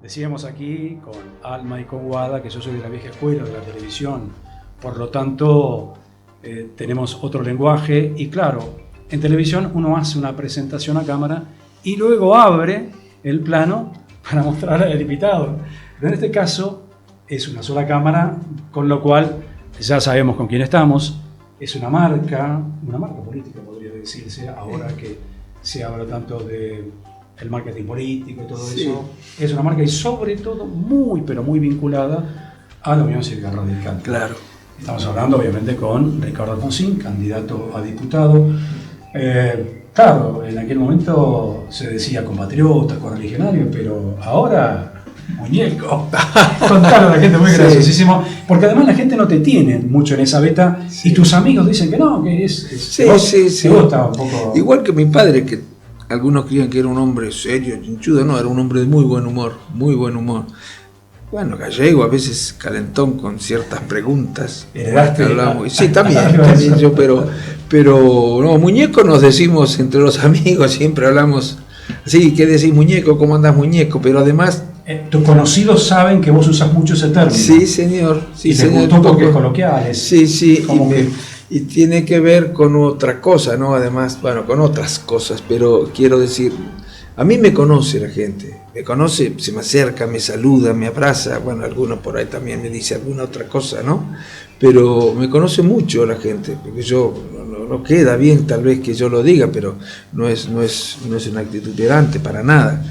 Decíamos aquí con Alma y con Guada que yo soy de la vieja escuela de la televisión, por lo tanto tenemos otro lenguaje y claro, en televisión uno hace una presentación a cámara y luego abre el plano para mostrar al invitado. Pero en este caso es una sola cámara, con lo cual ya sabemos con quién estamos. Es una marca política podría decirse, ahora que se habla tanto de el marketing político y todo eso. Es una marca y sobre todo muy, pero muy vinculada a la Unión Cívica Radical. Claro. Estamos hablando obviamente con Ricardo Alfonsín, candidato a diputado. Claro, en aquel momento se decía compatriota, correligionario, pero ahora muñeco. Contalo a la gente, muy graciosísimo. Porque además la gente no te tiene mucho en esa beta y tus amigos dicen que no, que Sí. Te gusta un poco. Igual que mi padre, que algunos creían que era un hombre serio, chinchudo, no, era un hombre de muy buen humor, muy buen humor. Bueno, gallego, a veces calentón con ciertas preguntas. ¿Heredaste? Sí, también yo, pero no, muñeco nos decimos entre los amigos, siempre hablamos así, ¿qué decís muñeco? ¿Cómo andás muñeco? Pero además... tus conocidos saben que vos usas mucho ese término. Sí, señor. Sí, y señor. Gustó porque es coloquial. Sí, y tiene que ver con otra cosa, ¿no? Además, bueno, con otras cosas, pero quiero decir, a mí me conoce la gente, me conoce, se me acerca, me saluda, me abraza, bueno, algunos por ahí también me dice alguna otra cosa, ¿no? Pero me conoce mucho la gente, porque yo, no queda bien tal vez que yo lo diga, pero no es una actitud pedante para nada.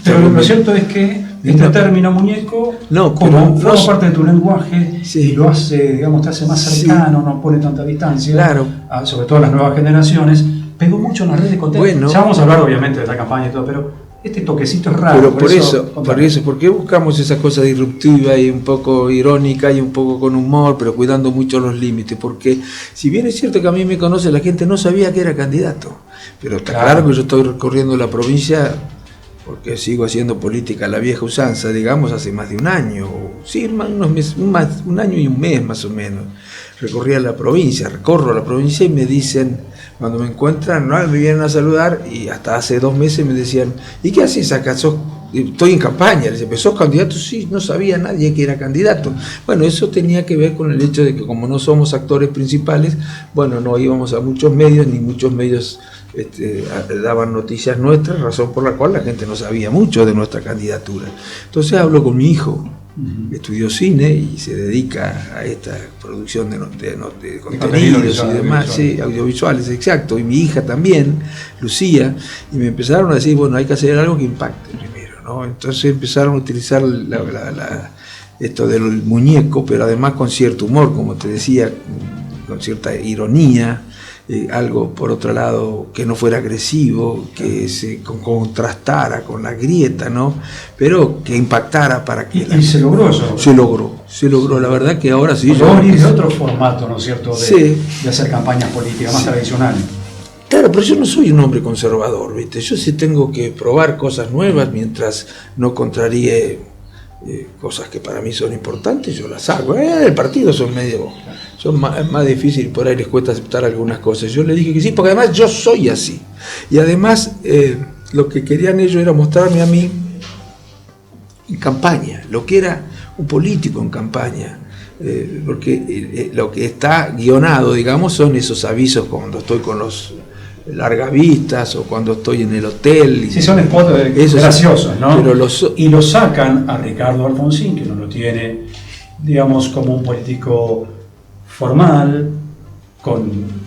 Pero lo cierto es que este término muñeco, como forma parte de tu lenguaje, y lo hace, digamos, te hace más cercano, no pone tanta distancia, claro, sobre todo a las nuevas generaciones, pegó mucho en las redes de contenido. Bueno, ya vamos a hablar obviamente de la campaña y todo, pero este toquecito es raro. Pero por eso, ¿por qué buscamos esa cosa disruptiva y un poco irónica y un poco con humor, pero cuidando mucho los límites? Porque si bien es cierto que a mí me conoce la gente, no sabía que era candidato, pero está claro que yo estoy recorriendo la provincia porque sigo haciendo política a la vieja usanza, digamos, hace más de un año, sí, un año y un mes más o menos. Recorro la provincia y me dicen, cuando me encuentran, ¿no? Me vienen a saludar y hasta hace 2 meses me decían, ¿y qué haces acá? Estoy en campaña. Les dije, ¿sos candidato? Sí, no sabía nadie que era candidato. Bueno, eso tenía que ver con el hecho de que como no somos actores principales, bueno, no íbamos a muchos medios, ni muchos medios daban noticias nuestras, razón por la cual la gente no sabía mucho de nuestra candidatura. Entonces hablo con mi hijo, estudió cine y se dedica a esta producción de contenidos y demás, audiovisuales, exacto, y mi hija también, Lucía, y me empezaron a decir, bueno, hay que hacer algo que impacte primero, ¿no? Entonces empezaron a utilizar esto del muñeco, pero además con cierto humor, como te decía, con cierta ironía, algo por otro lado que no fuera agresivo, que se contrastara con la grieta, ¿no? Pero que impactara para que... Y se logró eso. Se logró, la verdad que ahora sí... Vos venís de otro formato, ¿no es cierto? De hacer campañas políticas más tradicionales. Claro, pero yo no soy un hombre conservador, ¿viste? Yo sí tengo que probar cosas nuevas mientras no cosas que para mí son importantes, yo las hago. El partido son más difíciles, por ahí les cuesta aceptar algunas cosas. Yo les dije que sí, porque además yo soy así. Y además lo que querían ellos era mostrarme a mí en campaña, lo que era un político en campaña. Porque lo que está guionado, digamos, son esos avisos cuando estoy con los largas vistas o cuando estoy en el hotel. Sí, son spots graciosos, ¿no? Pero y lo sacan a Ricardo Alfonsín, que no lo tiene, digamos, como un político formal, con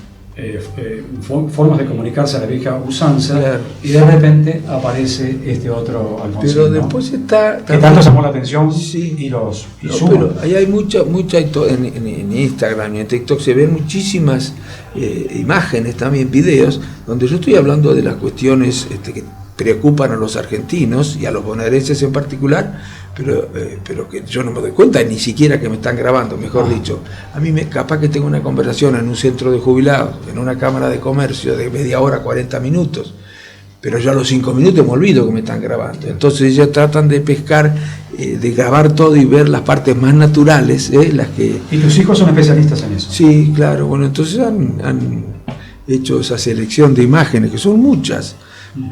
formas de comunicarse a la vieja usanza, claro. Y de repente aparece este otro Alfonsín. Pero después está... Que tanto llamó la atención y suma. Pero ahí hay mucha en Instagram y en TikTok se ven muchísimas imágenes, también videos, donde yo estoy hablando de las cuestiones que preocupan a los argentinos y a los bonaerenses en particular, pero que yo no me doy cuenta, ni siquiera que me están grabando, mejor dicho. A mí capaz que tengo una conversación en un centro de jubilados, en una cámara de comercio de media hora, 40 minutos, pero yo a los 5 minutos me olvido que me están grabando. Entonces ellos tratan de pescar, de grabar todo y ver las partes más naturales, las que... ¿Y tus hijos son especialistas en eso? Sí, claro. Bueno, entonces han hecho esa selección de imágenes, que son muchas.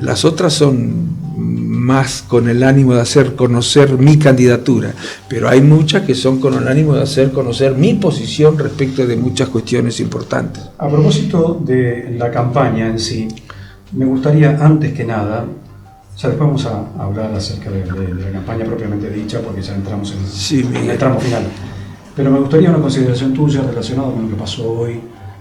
Las otras son más con el ánimo de hacer conocer mi candidatura, pero hay muchas que son con el ánimo de hacer conocer mi posición respecto de muchas cuestiones importantes. A propósito de la campaña en sí, me gustaría antes que nada, ya después vamos a hablar acerca de la campaña propiamente dicha, porque ya entramos en el tramo final, pero me gustaría una consideración tuya relacionada con lo que pasó hoy,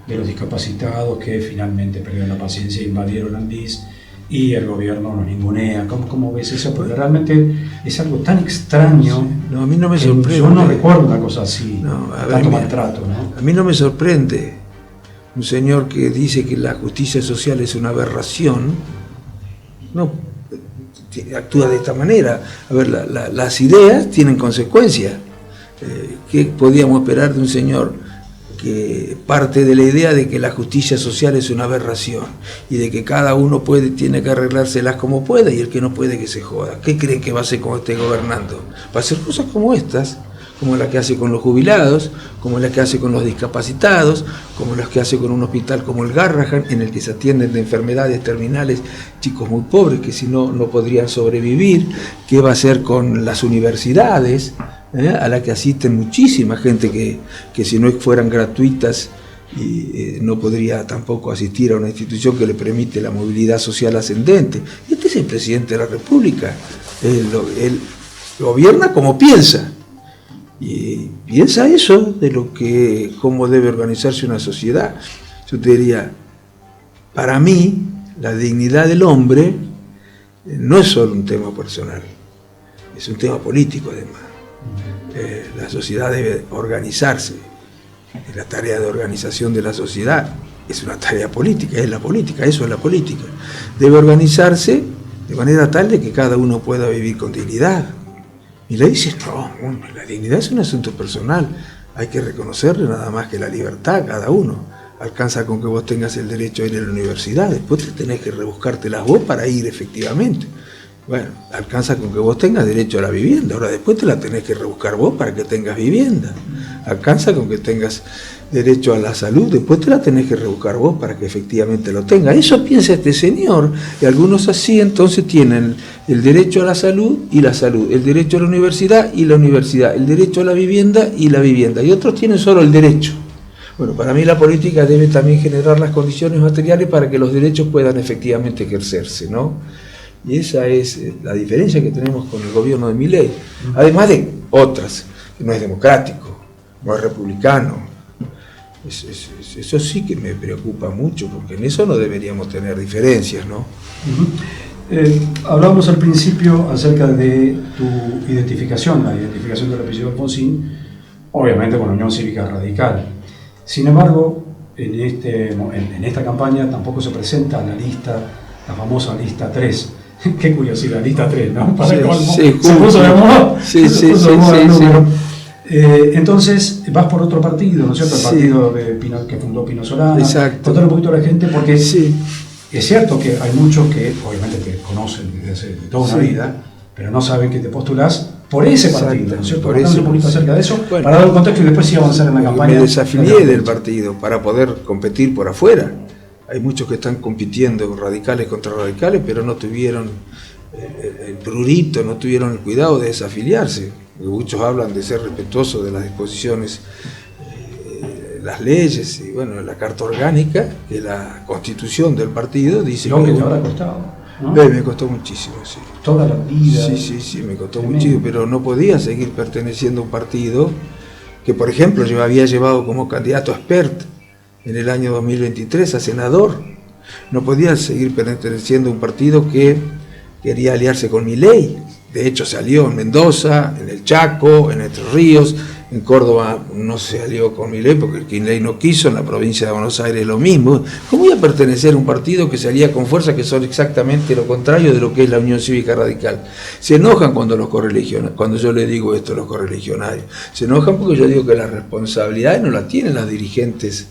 de los discapacitados que finalmente perdieron la paciencia e invadieron Andís, y el gobierno nos ningunea. ¿Cómo ves eso? Porque realmente es algo tan extraño. No, a mí no me sorprende. Yo no recuerdo una cosa así, tanto maltrato, ¿no? A mí no me sorprende un señor que dice que la justicia social es una aberración, no actúa de esta manera. A ver, las ideas tienen consecuencias. ¿Qué podíamos esperar de un señor que parte de la idea de que la justicia social es una aberración y de que cada uno tiene que arreglárselas como puede, y el que no puede que se joda? ¿Qué creen que va a hacer cuando esté gobernando? Va a hacer cosas como estas, como la que hace con los jubilados, como la que hace con los discapacitados, como las que hace con un hospital como el Garrahan, en el que se atienden de enfermedades terminales chicos muy pobres que si no, no podrían sobrevivir. ¿Qué va a hacer con las universidades, a la que asisten muchísima gente que si no fueran gratuitas no podría tampoco asistir a una institución que le permite la movilidad social ascendente? Este es el presidente de la República. Él gobierna como piensa, y piensa eso de cómo debe organizarse una sociedad. Yo te diría, para mí la dignidad del hombre no es solo un tema personal, es un tema político además. La sociedad debe organizarse, y la tarea de organización de la sociedad es una tarea política, es la política, eso es la política. Debe organizarse de manera tal de que cada uno pueda vivir con dignidad. Y le dices, no, la dignidad es un asunto personal, hay que reconocerle nada más que la libertad a cada uno. Alcanza con que vos tengas el derecho a ir a la universidad, después te tenés que rebuscártelas vos para ir efectivamente. Bueno, alcanza con que vos tengas derecho a la vivienda, ahora después te la tenés que rebuscar vos para que tengas vivienda. Alcanza con que tengas derecho a la salud, después te la tenés que rebuscar vos para que efectivamente lo tengas. Eso piensa este señor, y algunos así entonces tienen el derecho a la salud y la salud, el derecho a la universidad y la universidad, el derecho a la vivienda y la vivienda, y otros tienen solo el derecho. Bueno, para mí la política debe también generar las condiciones materiales para que los derechos puedan efectivamente ejercerse, ¿no? Y esa es la diferencia que tenemos con el gobierno de Milei, además de otras, que no es democrático, no es republicano. Eso sí que me preocupa mucho, porque en eso no deberíamos tener diferencias, ¿no? Hablamos al principio acerca de tu identificación, la identificación del apellido Alfonsín, obviamente con la Unión Cívica Radical. Sin embargo, en esta campaña tampoco se presenta la famosa lista 3. Qué curiosidad, lista 3, ¿no? Para se puso de moda. Sí. Entonces, vas por otro partido, ¿no es cierto? El partido que fundó Pino Solana. Exacto. Contar un poquito a la gente, porque es cierto que hay muchos que obviamente te conocen desde hace toda una vida, pero no saben que te postulás por ese partido, ¿no es cierto? Hablamos un poquito acerca de eso, para dar un contexto y después sí avanzar en la campaña. Me desafilié del partido para poder competir por afuera. Hay muchos que están compitiendo radicales contra radicales, pero no tuvieron el prurito, no tuvieron el cuidado de desafiliarse. Muchos hablan de ser respetuosos de las disposiciones, las leyes, y bueno, la carta orgánica, que es la constitución del partido, dice que te habrá costado, ¿no? Me costó muchísimo, sí. Toda la vida. Sí, me costó muchísimo, pero no podía seguir perteneciendo a un partido que, por ejemplo, yo había llevado como candidato a expert en el año 2023 a senador. No podía seguir perteneciendo a un partido que quería aliarse con Milei. De hecho salió en Mendoza, en el Chaco, en Entre Ríos, en Córdoba no se alió con Milei porque Milei no quiso, en la provincia de Buenos Aires lo mismo. ¿Cómo iba a pertenecer a un partido que se alía con fuerzas que son exactamente lo contrario de lo que es la Unión Cívica Radical? Se enojan cuando cuando yo le digo esto a los correligionarios. Se enojan porque yo digo que las responsabilidades no las tienen los dirigentes,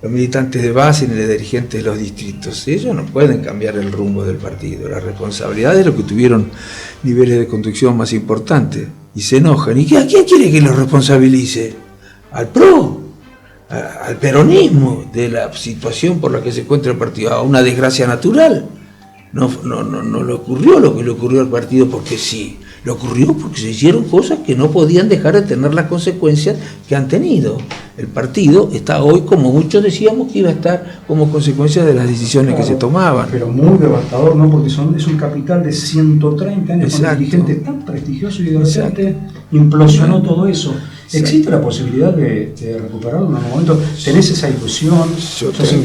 los militantes de base ni los dirigentes de los distritos. Ellos no pueden cambiar el rumbo del partido. La responsabilidad es los que tuvieron niveles de conducción más importantes. Y se enojan. ¿Y a quién quiere que los responsabilice? ¿Al PRO? ¿Al peronismo de la situación por la que se encuentra el partido? ¿A una desgracia natural? No le ocurrió lo que le ocurrió al partido porque sí, le ocurrió porque se hicieron cosas que no podían dejar de tener las consecuencias que han tenido. El partido está hoy, como muchos decíamos, que iba a estar como consecuencia de las decisiones que se tomaban. Pero muy devastador, ¿no? Porque es un capital de 130 años, con dirigente tan prestigioso y de repente implosionó todo eso. ¿Existe la posibilidad de recuperarlo en algún momento? ¿Tenés esa ilusión?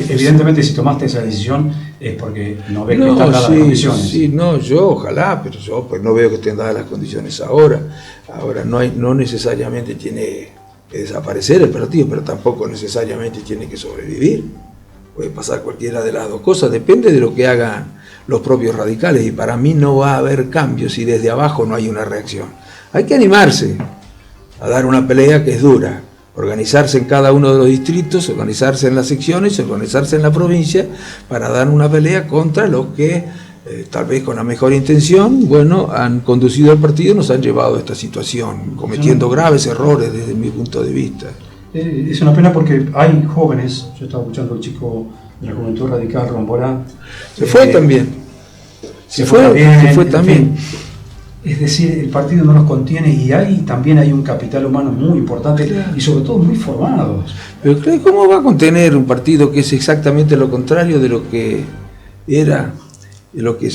Evidentemente, si tomaste esa decisión es porque no ves que están dadas las condiciones. Sí, no, yo ojalá, pero yo pues no veo que estén dadas las condiciones ahora. Ahora no necesariamente tiene que desaparecer el partido, pero tampoco necesariamente tiene que sobrevivir. Puede pasar cualquiera de las dos cosas, depende de lo que hagan los propios radicales, y para mí no va a haber cambios si desde abajo no hay una reacción. Hay que animarse a dar una pelea que es dura, organizarse en cada uno de los distritos, organizarse en las secciones, organizarse en la provincia, para dar una pelea contra los que, tal vez con la mejor intención, han conducido al partido y nos han llevado a esta situación, cometiendo graves errores desde mi punto de vista. Es una pena porque hay jóvenes, yo estaba escuchando al chico de la Juventud Radical, Rombolá. Se fue también. Se fue también. Es decir, el partido no los contiene y también hay un capital humano muy importante, claro, y sobre todo muy formados. Pero ¿cómo va a contener un partido que es exactamente lo contrario de lo que era, de lo que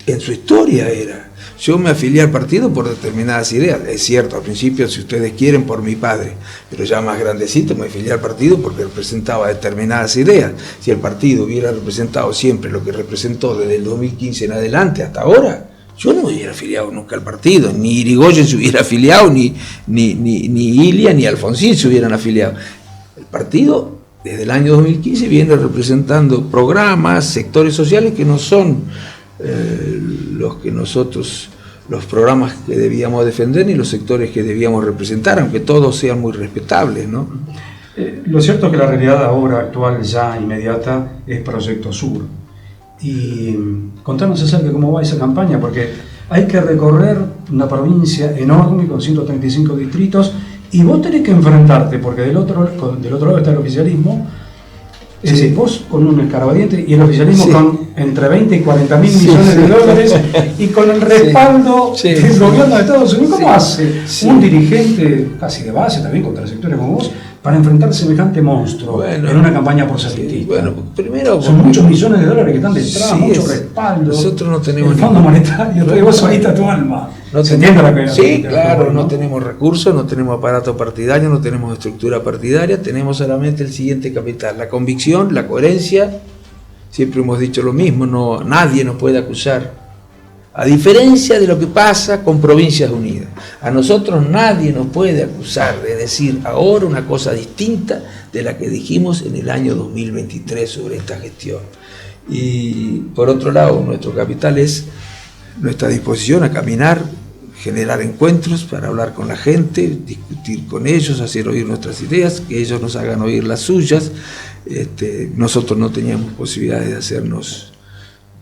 en su historia era? Yo me afilié al partido por determinadas ideas, es cierto, al principio, si ustedes quieren, por mi padre, pero ya más grandecito me afilié al partido porque representaba determinadas ideas. Si el partido hubiera representado siempre lo que representó desde el 2015 en adelante hasta ahora, yo no me hubiera afiliado nunca al partido, ni Irigoyen se hubiera afiliado, ni Ilia ni Alfonsín se hubieran afiliado. El partido desde el año 2015 viene representando programas, sectores sociales que no son los programas que debíamos defender ni los sectores que debíamos representar, aunque todos sean muy respetables, ¿no? Lo cierto es que la realidad ahora actual, ya inmediata, es Proyecto Sur. Y contanos acerca de cómo va esa campaña, porque hay que recorrer una provincia enorme con 135 distritos y vos tenés que enfrentarte, porque del otro lado está el oficialismo. Es decir, vos con un escarbadiente y el oficialismo con entre 20 y 40 mil millones de dólares y con el respaldo del gobierno de Estados Unidos. ¿Cómo hace un dirigente casi de base, también con trayectoria como vos, para enfrentar semejante monstruo en una campaña proselitista? Bueno, primero, son muchos millones de dólares que están detrás, mucho respaldo. Nosotros no tenemos el Fondo Monetario, y vos solita tu alma. No tenemos recursos, no tenemos aparato partidario, no tenemos estructura partidaria, tenemos solamente el siguiente capital: la convicción, la coherencia. Siempre hemos dicho lo mismo, nadie nos puede acusar, a diferencia de lo que pasa con Provincias Unidas. A nosotros nadie nos puede acusar de decir ahora una cosa distinta de la que dijimos en el año 2023 sobre esta gestión. Y por otro lado, nuestro capital es nuestra disposición a caminar, generar encuentros para hablar con la gente, discutir con ellos, hacer oír nuestras ideas, que ellos nos hagan oír las suyas. Nosotros no teníamos posibilidades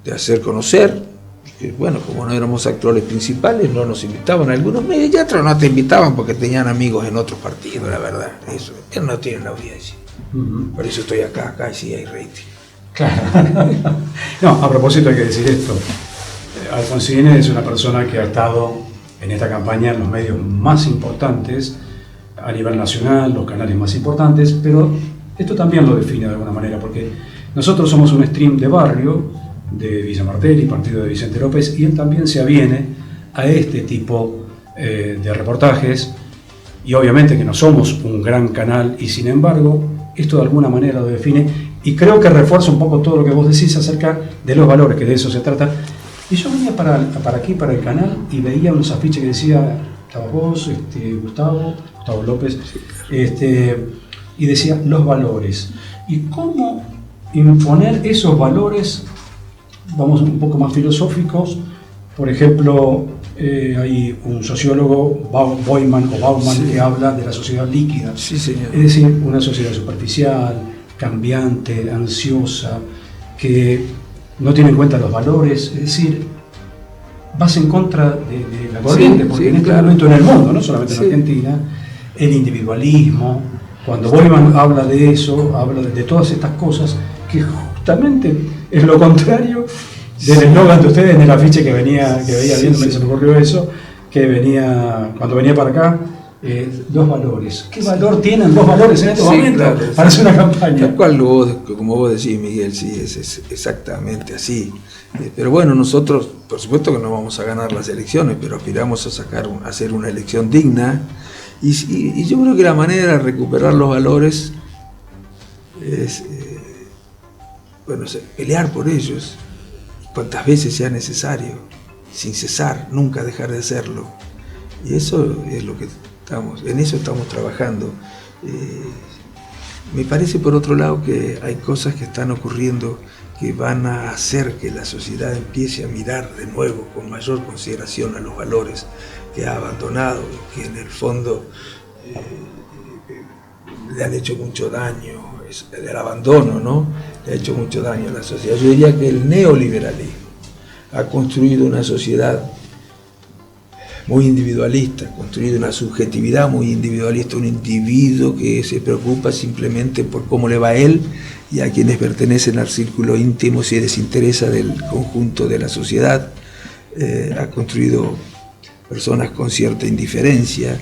de hacer conocer, que, como no éramos actores principales, no nos invitaban. Algunos medios ya otros no te invitaban porque tenían amigos en otros partidos, la verdad. Eso, ellos no tienen la audiencia. Por eso estoy acá y sí hay rating. Claro. No, a propósito hay que decir esto. Alfonsín es una persona que ha estado en esta campaña en los medios más importantes a nivel nacional, los canales más importantes, pero esto también lo define de alguna manera, porque nosotros somos un stream de barrio de Villa Martelli, partido de Vicente López, y él también se aviene a este tipo de reportajes, y obviamente que no somos un gran canal, y sin embargo esto de alguna manera lo define, y creo que refuerza un poco todo lo que vos decís acerca de los valores, que de eso se trata. Y yo venía para aquí, para el canal, y veía unos afiches que decía, estaba vos, Gustavo López, y decía los valores. Y cómo imponer esos valores, vamos un poco más filosóficos. Por ejemplo, hay un sociólogo, Bauman, que habla de la sociedad líquida. Sí, señor. Es decir, una sociedad superficial, cambiante, ansiosa, que no tiene en cuenta los valores, es decir, vas en contra de la corriente, porque en este momento en el mundo, no solamente en Argentina, el individualismo, cuando Bauman habla de eso, habla de todas estas cosas que justamente es lo contrario del eslogan de ustedes en el afiche que veía viendo, se me ocurrió eso, que venía, cuando venía para acá, dos valores. ¿Qué valor tienen dos valores en este momento? Claro, para hacer una campaña. Tal cual, como vos decís, Miguel, sí, es exactamente así. Pero bueno, nosotros, por supuesto que no vamos a ganar las elecciones, pero aspiramos a hacer una elección digna. Y yo creo que la manera de recuperar los valores es pelear por ellos cuantas veces sea necesario, sin cesar, nunca dejar de hacerlo. Y eso es lo que en eso estamos trabajando. Me parece, por otro lado, que hay cosas que están ocurriendo que van a hacer que la sociedad empiece a mirar de nuevo con mayor consideración a los valores que ha abandonado, que en el fondo le han hecho mucho daño, el abandono, ¿no? Le ha hecho mucho daño a la sociedad. Yo diría que el neoliberalismo ha construido una sociedad muy individualista, ha construido una subjetividad muy individualista, un individuo que se preocupa simplemente por cómo le va a él y a quienes pertenecen al círculo íntimo se desinteresa del conjunto de la sociedad. Ha construido personas con cierta indiferencia,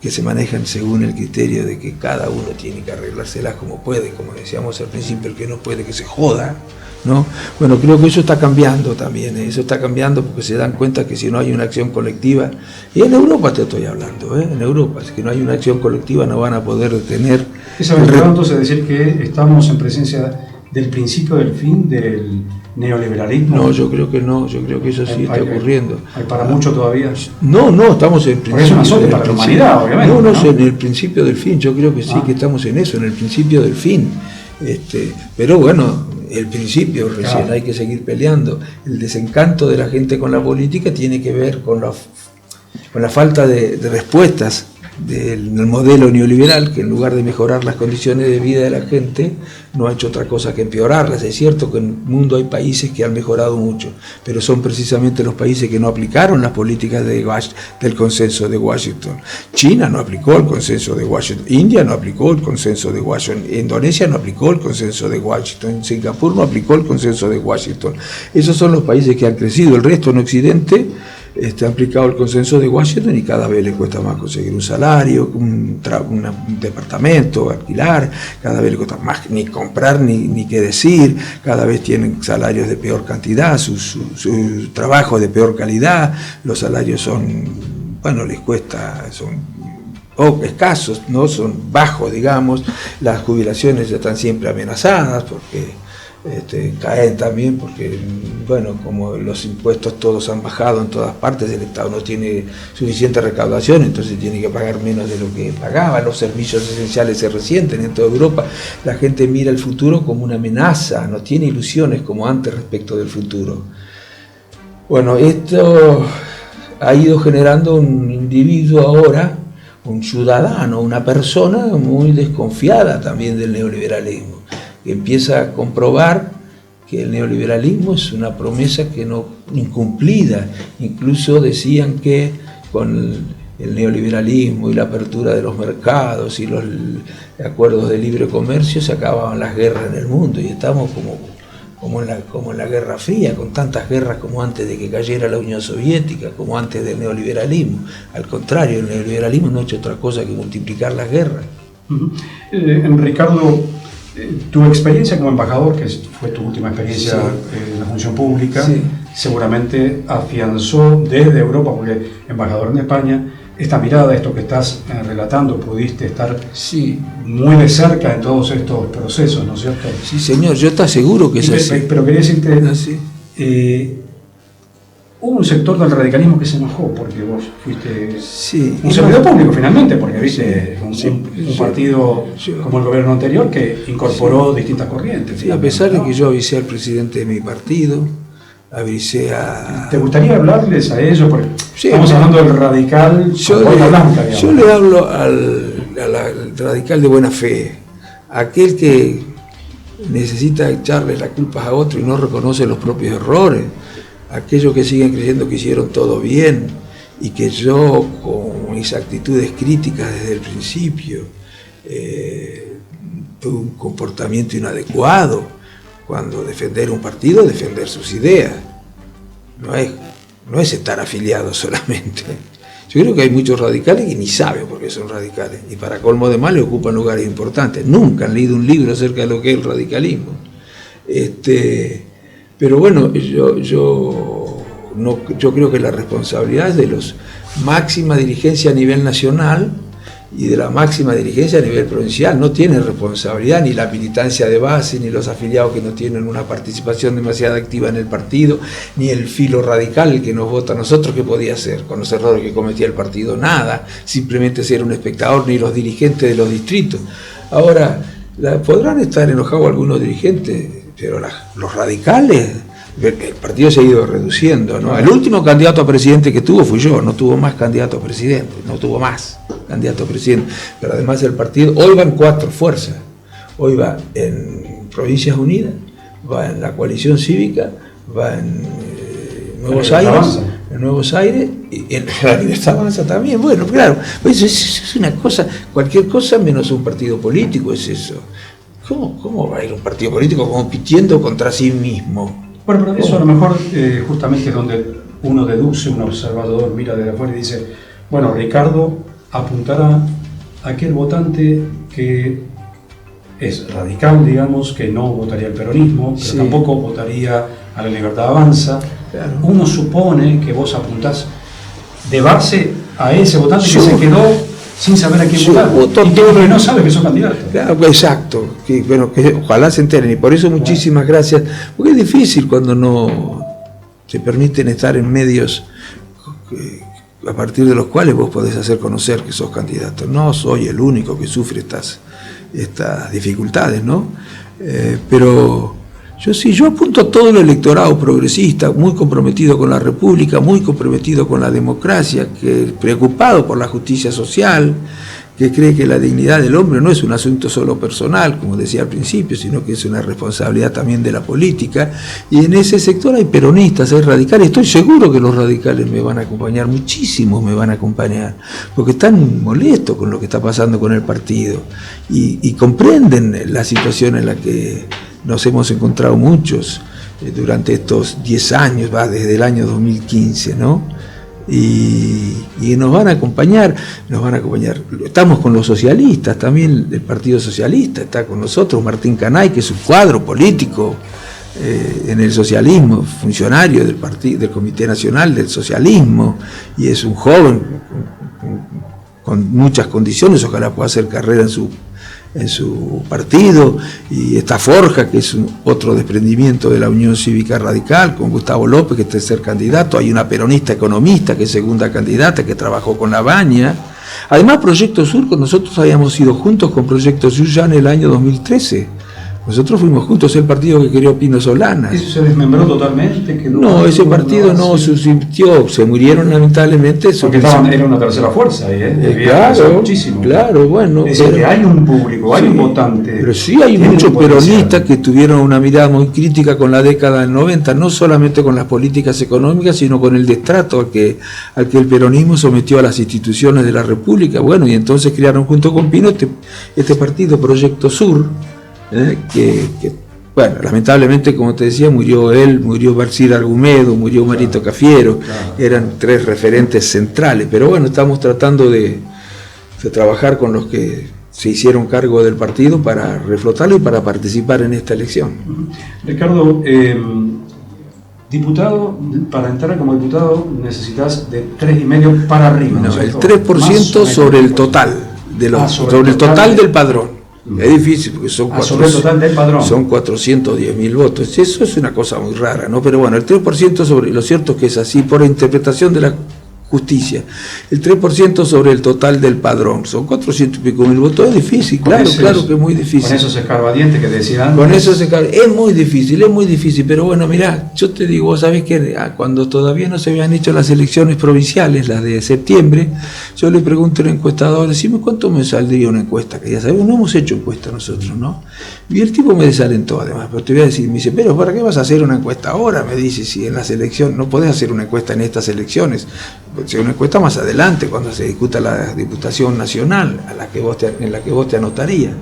que se manejan según el criterio de que cada uno tiene que arreglárselas como puede, como decíamos al principio, el que no puede que se joda, ¿no? Bueno, creo que eso está cambiando también, eso está cambiando porque se dan cuenta que si no hay una acción colectiva, y en Europa te estoy hablando, en Europa, si no hay una acción colectiva no van a poder detener. ¿Es aventurado entonces decir que estamos en presencia del principio del fin del neoliberalismo? No, yo creo que no, yo creo que eso sí está ocurriendo. ¿Hay para mucho todavía? No, estamos en el principio. Porque es un azote para la humanidad, obviamente. No, en el principio del fin, yo creo que sí, que estamos en eso, en el principio del fin. Pero bueno, el principio recién, claro. Hay que seguir peleando. El desencanto de la gente con la política tiene que ver con la falta de respuestas del modelo neoliberal, que en lugar de mejorar las condiciones de vida de la gente, no ha hecho otra cosa que empeorarlas. Es cierto que en el mundo hay países que han mejorado mucho, pero son precisamente los países que no aplicaron las políticas del consenso de Washington. China no aplicó el consenso de Washington, India no aplicó el consenso de Washington, Indonesia no aplicó el consenso de Washington, Singapur no aplicó el consenso de Washington. Esos son los países que han crecido. El resto en Occidente ha aplicado el consenso de Washington y cada vez le cuesta más conseguir un salario, un departamento, alquilar, cada vez le cuesta más ni comprar ni qué decir, cada vez tienen salarios de peor cantidad, su trabajo de peor calidad, los salarios les cuesta, son escasos, ¿no? Son bajos, digamos, las jubilaciones ya están siempre amenazadas porque caen también porque, como los impuestos todos han bajado en todas partes, el Estado no tiene suficiente recaudación, entonces tiene que pagar menos de lo que pagaba, los servicios esenciales se resienten en toda Europa, la gente mira el futuro como una amenaza, no tiene ilusiones como antes respecto del futuro. Bueno, esto ha ido generando un individuo ahora, un ciudadano, una persona muy desconfiada también del neoliberalismo, que empieza a comprobar que el neoliberalismo es una promesa que no incumplida. Incluso decían que con el neoliberalismo y la apertura de los mercados y los acuerdos de libre comercio se acababan las guerras en el mundo, y estamos como en la Guerra Fría, con tantas guerras como antes de que cayera la Unión Soviética, como antes del neoliberalismo. Al contrario, el neoliberalismo no ha hecho otra cosa que multiplicar las guerras. Ricardo, tu experiencia como embajador, que fue tu última experiencia en la función pública, seguramente afianzó desde Europa, porque embajador en España, esta mirada, esto que estás relatando, pudiste estar muy de cerca en todos estos procesos, ¿no es cierto? Sí, señor, yo te aseguro que es así. Pero quería decirte, hubo un sector del radicalismo que se enojó porque vos fuiste un servidor público finalmente, porque viste un partido como el gobierno anterior que incorporó distintas corrientes. Sí, a pesar de que yo avisé al presidente de mi partido, avisé a... ¿Te gustaría hablarles a ellos? Porque estamos hablando del radical yo le hablo al radical de buena fe, aquel que necesita echarle las culpas a otro y no reconoce los propios errores, aquellos que siguen creyendo que hicieron todo bien y que yo, con mis actitudes críticas desde el principio, un comportamiento inadecuado, cuando defender un partido es defender sus ideas, no es estar afiliado solamente. Yo creo que hay muchos radicales que ni saben por qué son radicales, y para colmo de mal ocupan lugares importantes, nunca han leído un libro acerca de lo que es el radicalismo. Pero bueno, yo creo que la responsabilidad es de los máxima dirigencia a nivel nacional y de la máxima dirigencia a nivel provincial. No tiene responsabilidad ni la militancia de base, ni los afiliados que no tienen una participación demasiado activa en el partido, ni el filo radical que nos vota a nosotros. ¿Qué podía hacer con los errores que cometía el partido? Nada, simplemente ser un espectador, ni los dirigentes de los distritos. Ahora, podrán estar enojados algunos dirigentes, pero los radicales, el partido se ha ido reduciendo, ¿no? El último candidato a presidente que tuvo fui yo, no tuvo más candidato a presidente, pero además el partido, hoy van 4 fuerzas, hoy va en Provincias Unidas, va en la Coalición Cívica, va en Nuevos Aires, y en la Libertad Avanza también. Bueno, claro, pues es una cosa, cualquier cosa menos un partido político es eso. ¿Cómo va a ir un partido político compitiendo contra sí mismo? Bueno, pero eso a lo mejor justamente es donde uno deduce, un observador mira desde afuera y dice, bueno, Ricardo apuntará a aquel votante que es radical, digamos, que no votaría el peronismo, pero sí, tampoco votaría a la Libertad Avanza. Claro. Uno supone que vos apuntás de base a ese votante que se quedó sin saber a quién votar, y que no sabe que son candidatos. Claro, exacto, que ojalá se enteren, y por eso muchísimas gracias, porque es difícil cuando no te permiten estar en medios a partir de los cuales vos podés hacer conocer que sos candidato. No soy el único que sufre estas dificultades, ¿no? Pero yo apunto a todo el electorado progresista, muy comprometido con la República, muy comprometido con la democracia, que preocupado por la justicia social, que cree que la dignidad del hombre no es un asunto solo personal, como decía al principio, sino que es una responsabilidad también de la política. Y en ese sector hay peronistas, hay radicales. Estoy seguro que los radicales me van a acompañar, muchísimos me van a acompañar, porque están molestos con lo que está pasando con el partido y comprenden la situación en la que nos hemos encontrado muchos durante estos 10 años, desde el año 2015, ¿no? Y nos van a acompañar. Estamos con los socialistas, también el Partido Socialista está con nosotros, Martín Canay, que es un cuadro político en el socialismo, funcionario del Comité Nacional del Socialismo, y es un joven con muchas condiciones, ojalá pueda hacer carrera en su partido. Y está Forja, que es otro desprendimiento de la Unión Cívica Radical, con Gustavo López, que es tercer candidato. Hay una peronista economista, que es segunda candidata, que trabajó con La Baña. Además, Proyecto Sur, nosotros habíamos ido juntos con Proyecto Sur ya en el año 2013. Nosotros fuimos juntos, el partido que creó Pino Solanas. ¿Eso se desmembró totalmente? No, ese partido no subsistió, se murieron lamentablemente. Porque era una tercera fuerza ahí, muchísimo. Claro, bueno. Es decir, que hay un público, hay un votante. Pero sí hay muchos peronistas que tuvieron una mirada muy crítica con la década del 90, no solamente con las políticas económicas, sino con el destrato al que el peronismo sometió a las instituciones de la República. Bueno, y entonces crearon junto con Pino este partido, Proyecto Sur. Bueno, lamentablemente, como te decía, murió él, murió Barcir Argumedo, murió Marito Cafiero, eran 3 referentes centrales, pero bueno, estamos tratando de trabajar con los que se hicieron cargo del partido para reflotarlo y para participar en esta elección. Ricardo, diputado, para entrar como diputado necesitas de 3,5 para arriba. No, el 3% sobre el total, sobre el total del padrón. Es difícil porque son 410.000 votos. Eso es una cosa muy rara, ¿no? Pero bueno, el 3% sobre, lo cierto es que es así por interpretación de la justicia. El 3% sobre el total del padrón, son 400 y pico mil votos. Es difícil, claro que es muy difícil. Con esos escarbadientes que decían. Con esos es muy difícil, pero bueno, mirá, yo te digo, vos sabés que cuando todavía no se habían hecho las elecciones provinciales, las de septiembre, yo le pregunto a un encuestador, decime cuánto me saldría una encuesta, que ya sabemos, no hemos hecho encuesta nosotros, ¿no? Y el tipo me desalentó además, pero te voy a decir, me dice, pero ¿para qué vas a hacer una encuesta ahora? Me dice, si en las elecciones, no podés hacer una encuesta en estas elecciones, puede ser una encuesta más adelante, cuando se discuta la Diputación Nacional, en la que vos te anotarías.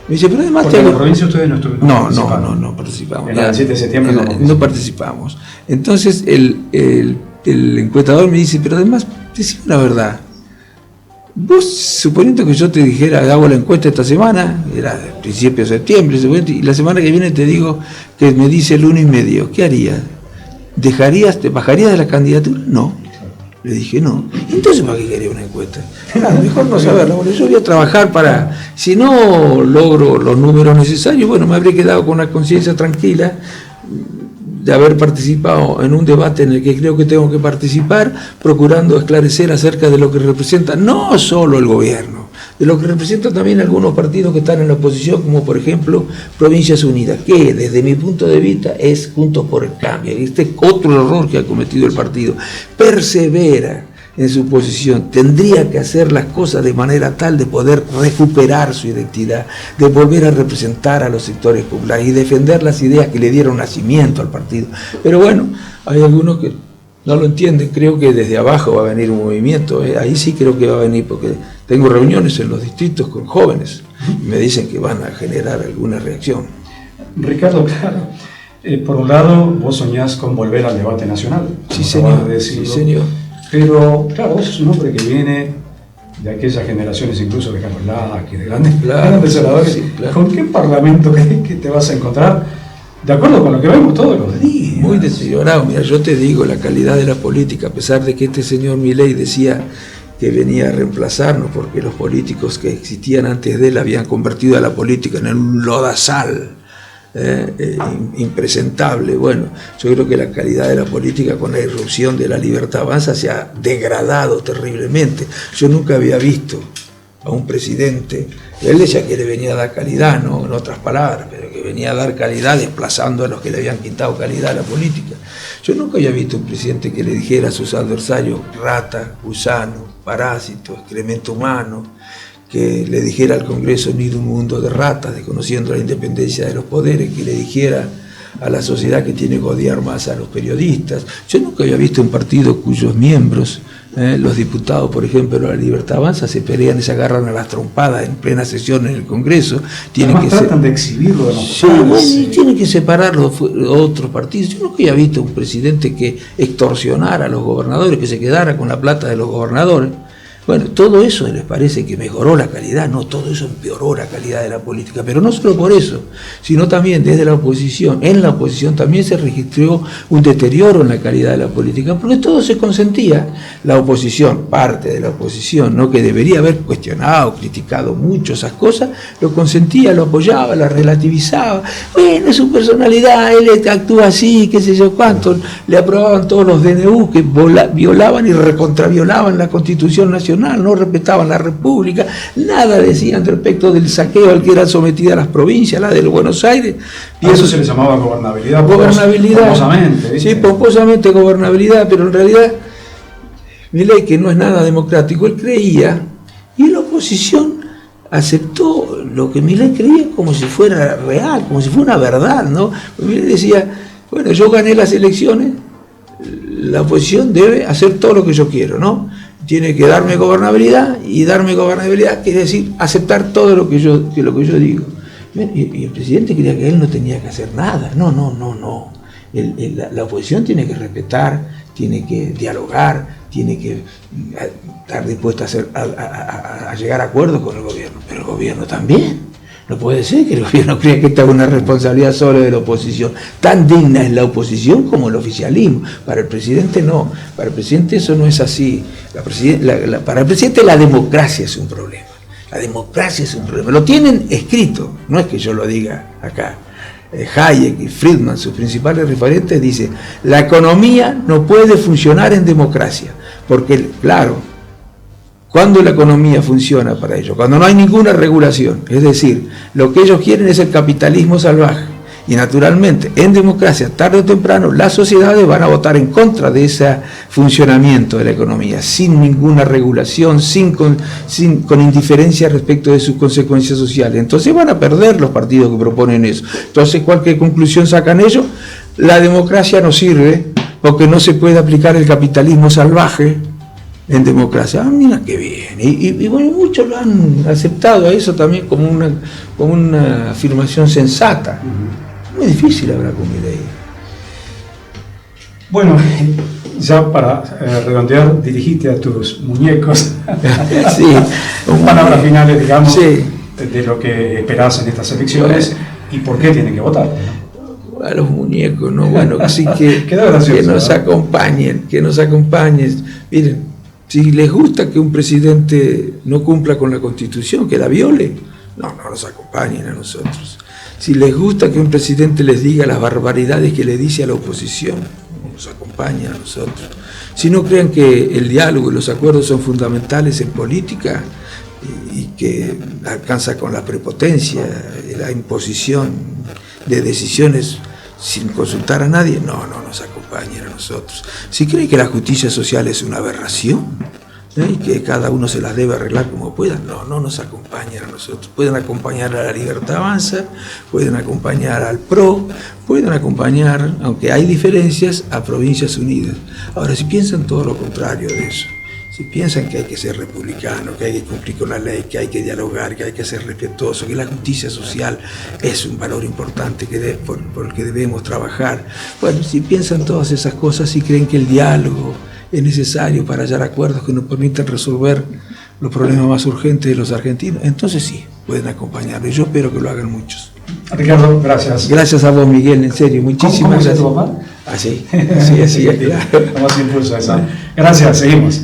Me dice, pero además porque en la provincia ustedes no estuvieron. No participamos. En la del 7 de septiembre no participamos. Entonces el encuestador me dice, pero además, decime la verdad. Vos, suponiendo que yo te dijera, hago la encuesta esta semana, era principio de septiembre, y la semana que viene te digo que me dice el 1,5, ¿qué harías? ¿Te bajarías de la candidatura? No. Le dije, no. Entonces, ¿para qué quería una encuesta? Claro, mejor no saberla, porque yo voy a trabajar para, si no logro los números necesarios, bueno, me habría quedado con una conciencia tranquila de haber participado en un debate en el que creo que tengo que participar, procurando esclarecer acerca de lo que representa no solo el gobierno, de lo que representa también algunos partidos que están en la oposición, como por ejemplo Provincias Unidas, que desde mi punto de vista es Juntos por el Cambio. Este es otro error que ha cometido el partido. Persevera en su posición, tendría que hacer las cosas de manera tal de poder recuperar su identidad, de volver a representar a los sectores populares y defender las ideas que le dieron nacimiento al partido. Pero bueno, hay algunos que no lo entienden, creo que desde abajo va a venir un movimiento, ahí sí creo que va a venir, porque tengo reuniones en los distritos con jóvenes y me dicen que van a generar alguna reacción. Ricardo, claro, por un lado vos soñás con volver al debate nacional. Sí, señor. Sí, señor. Pero, claro, vos sos un hombre que viene de aquellas generaciones, incluso de Carlos Lacke, de grandes senadores. Sí, claro. ¿Con qué parlamento crees que te vas a encontrar? De acuerdo con lo que vemos todos los días. Muy deteriorado. Mira, yo te digo, la calidad de la política, a pesar de que este señor Milei decía que venía a reemplazarnos porque los políticos que existían antes de él habían convertido a la política en un lodazal impresentable. Bueno, yo creo que la calidad de la política con la irrupción de la Libertad Avanza se ha degradado terriblemente. Yo nunca había visto a un presidente, él decía que le venía a dar calidad, ¿no? En otras palabras, pero que venía a dar calidad desplazando a los que le habían quitado calidad a la política. Yo nunca había visto un presidente que le dijera a sus adversarios rata, gusano, parásito, excremento humano, que le dijera al Congreso ni de un mundo de ratas, desconociendo la independencia de los poderes, que le dijera a la sociedad que tiene que odiar más a los periodistas. Yo nunca había visto un partido cuyos miembros, los diputados, por ejemplo, de la Libertad Avanza, se pelean y se agarran a las trompadas en plena sesión en el Congreso. Tratan de exhibirlo. Sí, y tienen que separar los otros partidos. Yo nunca había visto un presidente que extorsionara a los gobernadores, que se quedara con la plata de los gobernadores. Bueno, todo eso les parece que mejoró la calidad, no, todo eso empeoró la calidad de la política, pero no solo por eso, sino también desde la oposición. En la oposición también se registró un deterioro en la calidad de la política, porque todo se consentía. La oposición, parte de la oposición, ¿no?, que debería haber cuestionado, criticado mucho esas cosas, lo consentía, lo apoyaba, la relativizaba. Bueno, es su personalidad, él actúa así, qué sé yo cuánto, le aprobaban todos los DNU que violaban y recontraviolaban la Constitución Nacional, no respetaban la República, nada decían respecto del saqueo al que eran sometidas las provincias, la del Buenos Aires. Y eso se le llamaba gobernabilidad. Pomposamente, ¿viste? Sí, pomposamente gobernabilidad, pero en realidad Milei, que no es nada democrático, él creía, y la oposición aceptó lo que Milei creía como si fuera real, como si fuera una verdad, ¿no? Milei decía, bueno, yo gané las elecciones, la oposición debe hacer todo lo que yo quiero, ¿no? Tiene que darme gobernabilidad, y darme gobernabilidad quiere decir aceptar todo lo que yo digo. Y el presidente creía que él no tenía que hacer nada. No. La oposición tiene que respetar, tiene que dialogar, tiene que estar dispuesta a llegar a acuerdos con el gobierno, pero el gobierno también. No puede ser que el gobierno crea que esta es una responsabilidad solo de la oposición. Tan digna es la oposición como el oficialismo. Para el presidente no. Para el presidente eso no es así. Para el presidente la democracia es un problema. La democracia es un problema. Lo tienen escrito. No es que yo lo diga acá. Hayek y Friedman, sus principales referentes, dicen: la economía no puede funcionar en democracia. Porque, claro, ¿cuándo la economía funciona para ellos? Cuando no hay ninguna regulación. Es decir, lo que ellos quieren es el capitalismo salvaje. Y naturalmente, en democracia, tarde o temprano, las sociedades van a votar en contra de ese funcionamiento de la economía, sin ninguna regulación, con indiferencia respecto de sus consecuencias sociales. Entonces van a perder los partidos que proponen eso. Entonces, ¿cualquier conclusión sacan ellos? La democracia no sirve porque no se puede aplicar el capitalismo salvaje, en democracia. Ah, mira qué bien. Y bueno, muchos lo han aceptado a eso también como una afirmación sensata. Muy difícil hablar con Milei. Bueno, ya para redondear, dirigiste a tus muñecos. Sí, palabras finales, digamos, sí, de lo que esperás en estas elecciones y por qué tienen que votar, ¿no? A los muñecos, ¿no? Bueno, así que nos acompañen, que nos acompañen. Miren, si les gusta que un presidente no cumpla con la Constitución, que la viole, no nos acompañen a nosotros. Si les gusta que un presidente les diga las barbaridades que le dice a la oposición, nos acompañen a nosotros. Si no creen que el diálogo y los acuerdos son fundamentales en política y que alcanza con la prepotencia, la imposición de decisiones sin consultar a nadie, no nos acompañen a nosotros. Si creen que la justicia social es una aberración, y que cada uno se las debe arreglar como pueda, no nos acompañen a nosotros. Pueden acompañar a La Libertad Avanza, pueden acompañar al PRO, pueden acompañar, aunque hay diferencias, a Provincias Unidas. Ahora, si piensan todo lo contrario de eso, si piensan que hay que ser republicano, que hay que cumplir con la ley, que hay que dialogar, que hay que ser respetuoso, que la justicia social es un valor importante por el que debemos trabajar, bueno, si piensan todas esas cosas, si creen que el diálogo es necesario para hallar acuerdos que nos permitan resolver los problemas más urgentes de los argentinos, entonces sí, pueden acompañarme. Yo espero que lo hagan muchos. Ricardo, gracias. Gracias a vos, Miguel, en serio, muchísimas gracias. ¿Cómo se tu papá? Así, claro. Vamos a impulso a eso. Gracias, seguimos.